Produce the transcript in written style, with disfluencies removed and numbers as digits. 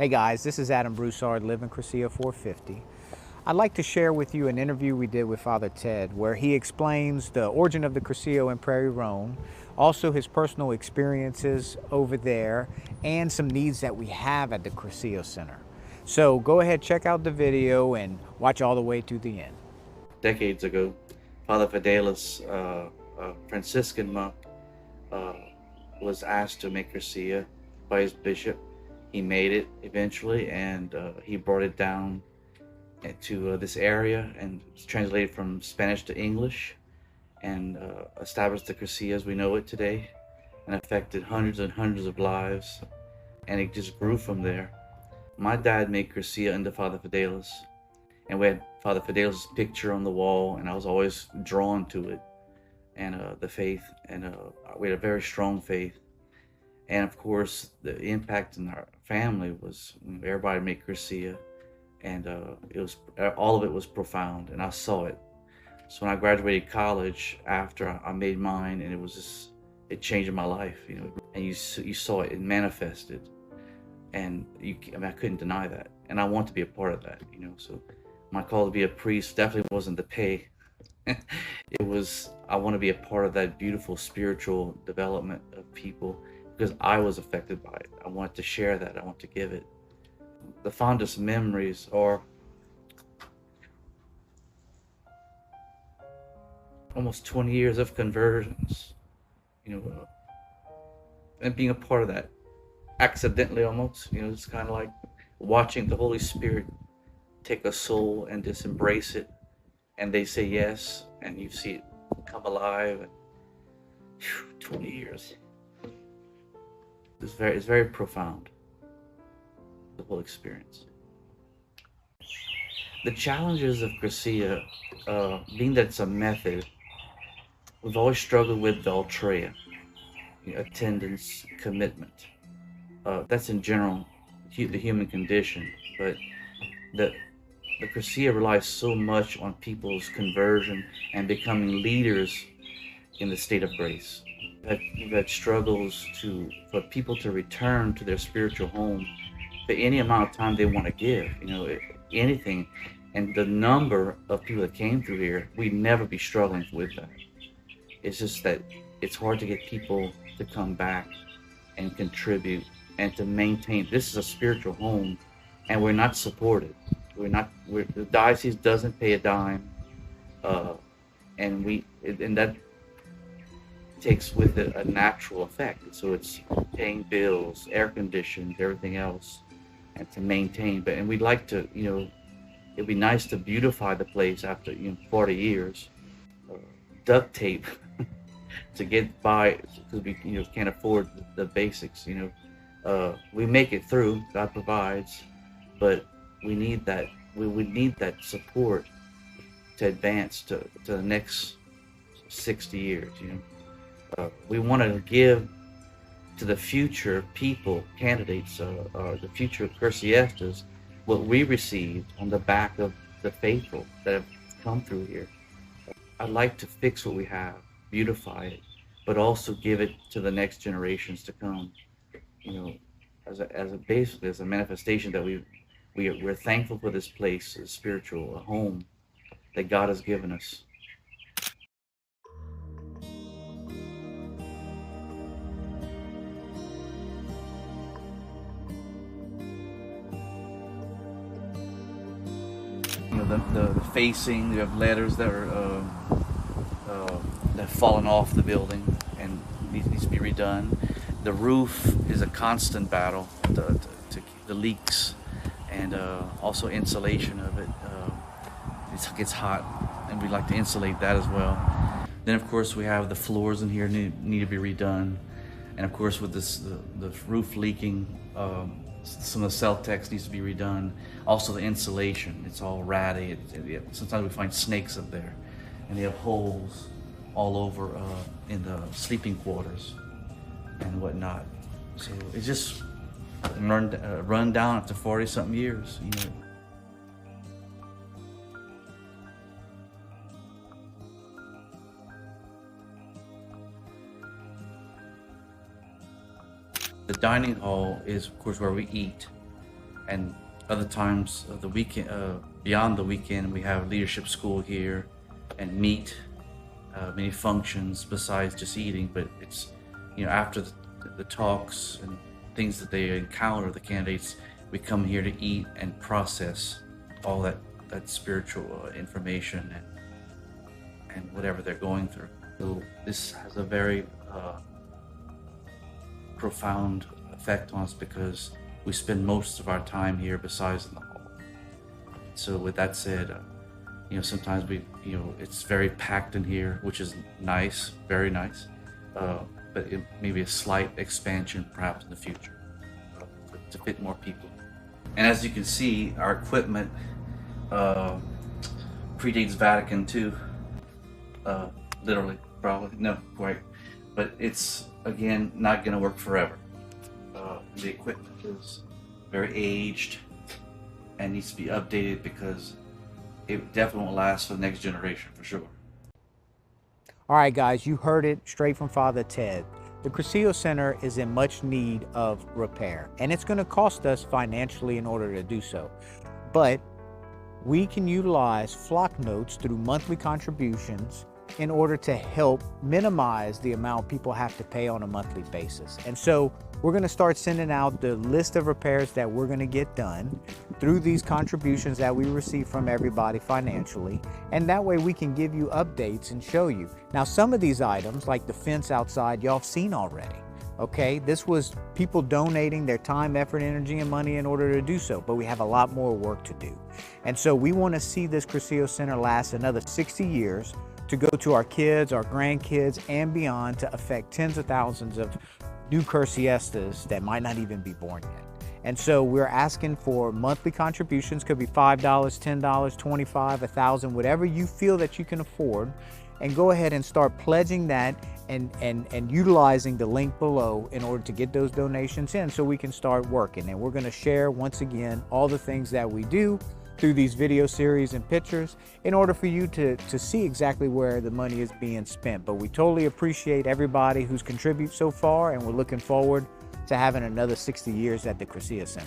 Hey guys, this is Adam Broussard, live in Cursillo 450. I'd like to share with you an interview we did with Father Ted where he explains the origin of the Cursillo in Prairie Rome, also his personal experiences over there, and some needs that we have at the Cursillo Center. So go ahead, check out the video and watch all the way to the end. Decades ago, Father Fidelis, a Franciscan monk, uh, was asked to make Cursillo by his bishop. He made it eventually, and he brought it down to this area, and it's translated from Spanish to English, and established the Cursillo as we know it today, and affected hundreds and hundreds of lives, and it just grew from there. My dad made Cursillo into Father Fidelis, and we had Father Fidelis' picture on the wall, and I was always drawn to it, and the faith, and we had a very strong faith. And of course, the impact in our family was everybody made Cursillo, and it was all of it was profound, and I saw it. So when I graduated college after I made mine, and it changed my life, and you saw it manifested, and I couldn't deny that, and I want to be a part of that, So my call to be a priest definitely wasn't the pay. It was, I want to be a part of that beautiful spiritual development of people because I was affected by it. I want to share that. I want to give it. The fondest memories are almost 20 years of conversions, and being a part of that accidentally almost, it's kind of like watching the Holy Spirit take a soul and just embrace it, and they say yes, and you see it come alive. And 20 years. It's very profound, the whole experience. The challenges of Cursillo, being that it's a method, we've always struggled with the ultrea, attendance, commitment. That's in general the human condition, but the the Cursillo relies so much on people's conversion and becoming leaders in the state of grace. You've had struggles for people to return to their spiritual home for any amount of time they want to give, anything. And the number of people that came through here, we'd never be struggling with that. It's just that it's hard to get people to come back and contribute and to maintain. This is a spiritual home, and we're not supported. The diocese doesn't pay a dime, and that takes with it a natural effect. So it's paying bills, air conditioned, everything else, and to maintain. And we'd like to, it'd be nice to beautify the place after 40 years. Duct tape to get by because we can't afford the basics. We make it through. God provides, but we need that. We would need that support to advance to the next 60 years. We want to give to the future people, candidates, the future Cursillistas, what we received on the back of the faithful that have come through here. I'd like to fix what we have, beautify it, but also give it to the next generations to come. Basically as a manifestation that we're thankful for this place, a spiritual, a home that God has given us. The facing, you have letters that are that have fallen off the building and needs to be redone. The roof is a constant battle to the leaks, and also insulation of it. It gets hot, and we'd like to insulate that as well. Then of course we have the floors in here need to be redone, and of course with the roof leaking, some of the cell text needs to be redone. Also the insulation, it's all ratty. Sometimes we find snakes up there, and they have holes all over in the sleeping quarters and whatnot. So it's just run down after 40 something years. The dining hall is, of course, where we eat. and other times of the weekend, beyond the weekend, we have leadership school here and meet many functions besides just eating. But it's, after the talks and things that they encounter, the candidates, we come here to eat and process all that spiritual information and whatever they're going through. So this has a very profound effect on us because we spend most of our time here besides in the hall. So with that said, sometimes it's very packed in here, which is nice, very nice, but it may be a slight expansion perhaps in the future to fit more people. And as you can see, our equipment predates Vatican II, literally, probably, no, quite, but it's, again, not going to work forever. The equipment is very aged and needs to be updated because it definitely won't last for the next generation, for sure. All right, guys, you heard it straight from Father Ted. The Cursillo Center is in much need of repair, and it's going to cost us financially in order to do so. But we can utilize flock notes through monthly contributions in order to help minimize the amount people have to pay on a monthly basis. And so we're going to start sending out the list of repairs that we're going to get done through these contributions that we receive from everybody financially. And that way we can give you updates and show you. Now, some of these items, like the fence outside, y'all have seen already. Okay, this was people donating their time, effort, energy, and money in order to do so, but we have a lot more work to do. And so we want to see this Cursillo Center last another 60 years to go to our kids, our grandkids, and beyond to affect tens of thousands of new Cursiestas that might not even be born yet. And so we're asking for monthly contributions, could be $5, $10, $25, $1,000, whatever you feel that you can afford, and go ahead and start pledging that and utilizing the link below in order to get those donations in so we can start working. And we're going to share, once again, all the things that we do through these video series and pictures in order for you to see exactly where the money is being spent. But we totally appreciate everybody who's contributed so far, and we're looking forward to having another 60 years at the Cursillo Center.